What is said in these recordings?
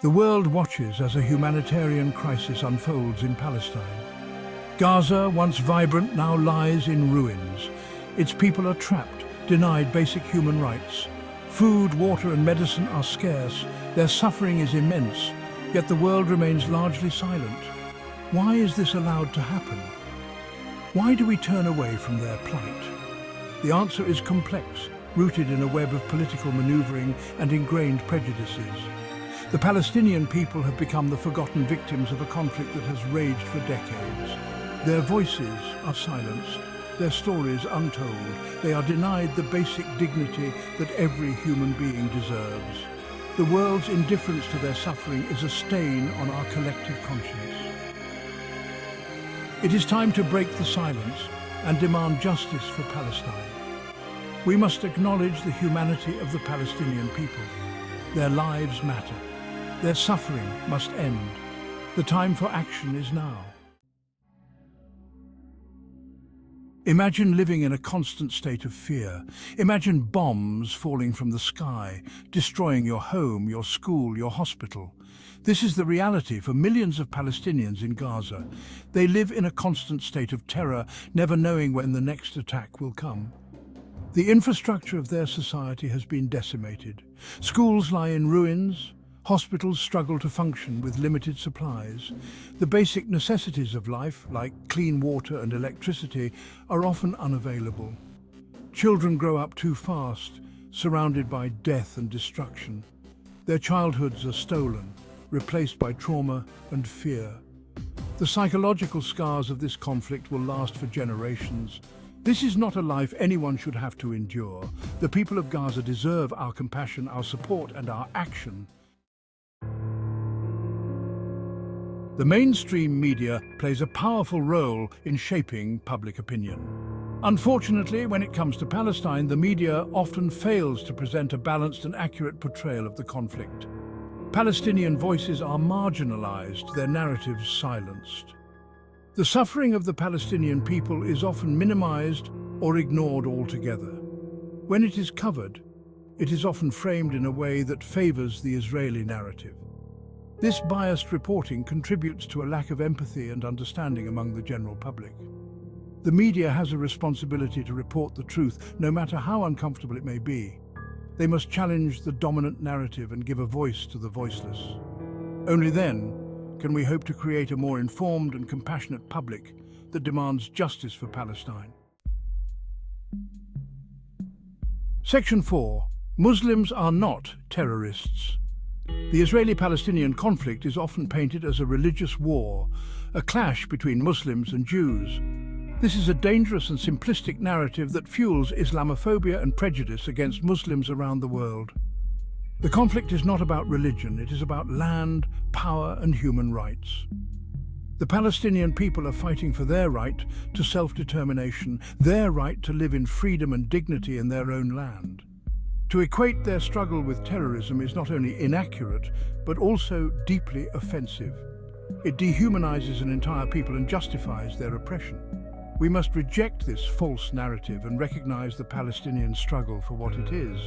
The world watches as a humanitarian crisis unfolds in Palestine. Gaza, once vibrant, now lies in ruins. Its people are trapped, denied basic human rights. Food, water and medicine are scarce. Their suffering is immense, yet the world remains largely silent. Why is this allowed to happen? Why do we turn away from their plight? The answer is complex, rooted in a web of political maneuvering and ingrained prejudices. The Palestinian people have become the forgotten victims of a conflict that has raged for decades. Their voices are silenced, their stories untold. They are denied the basic dignity that every human being deserves. The world's indifference to their suffering is a stain on our collective conscience. It is time to break the silence and demand justice for Palestine. We must acknowledge the humanity of the Palestinian people. Their lives matter. Their suffering must end. The time for action is now. Imagine living in a constant state of fear. Imagine bombs falling from the sky, destroying your home, your school, your hospital. This is the reality for millions of Palestinians in Gaza. They live in a constant state of terror, never knowing when the next attack will come. The infrastructure of their society has been decimated. Schools lie in ruins. Hospitals struggle to function with limited supplies. The basic necessities of life, like clean water and electricity, are often unavailable. Children grow up too fast, surrounded by death and destruction. Their childhoods are stolen, replaced by trauma and fear. The psychological scars of this conflict will last for generations. This is not a life anyone should have to endure. The people of Gaza deserve our compassion, our support, and our action. The mainstream media plays a powerful role in shaping public opinion. Unfortunately, when it comes to Palestine, the media often fails to present a balanced and accurate portrayal of the conflict. Palestinian voices are marginalized, their narratives silenced. The suffering of the Palestinian people is often minimized or ignored altogether. When it is covered, it is often framed in a way that favors the Israeli narrative. This biased reporting contributes to a lack of empathy and understanding among the general public. The media has a responsibility to report the truth, no matter how uncomfortable it may be. They must challenge the dominant narrative and give a voice to the voiceless. Only then can we hope to create a more informed and compassionate public that demands justice for Palestine. Section 4. Muslims are not terrorists. The Israeli-Palestinian conflict is often painted as a religious war, a clash between Muslims and Jews. This is a dangerous and simplistic narrative that fuels Islamophobia and prejudice against Muslims around the world. The conflict is not about religion, it is about land, power, and human rights. The Palestinian people are fighting for their right to self-determination, their right to live in freedom and dignity in their own land. To equate their struggle with terrorism is not only inaccurate, but also deeply offensive. It dehumanizes an entire people and justifies their oppression. We must reject this false narrative and recognize the Palestinian struggle for what it is,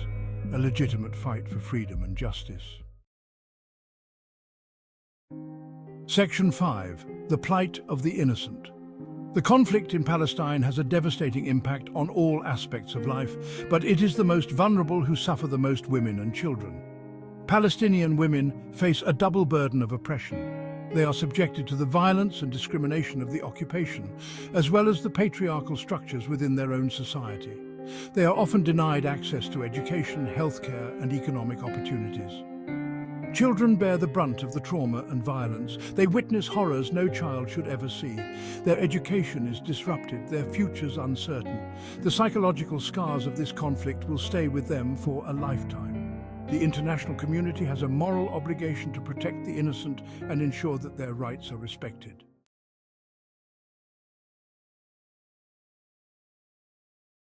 a legitimate fight for freedom and justice. Section 5. The plight of the innocent. The conflict in Palestine has a devastating impact on all aspects of life, but it is the most vulnerable who suffer the most: women and children. Palestinian women face a double burden of oppression. They are subjected to the violence and discrimination of the occupation, as well as the patriarchal structures within their own society. They are often denied access to education, healthcare, and economic opportunities. Children bear the brunt of the trauma and violence. They witness horrors no child should ever see. Their education is disrupted, their futures uncertain. The psychological scars of this conflict will stay with them for a lifetime. The international community has a moral obligation to protect the innocent and ensure that their rights are respected.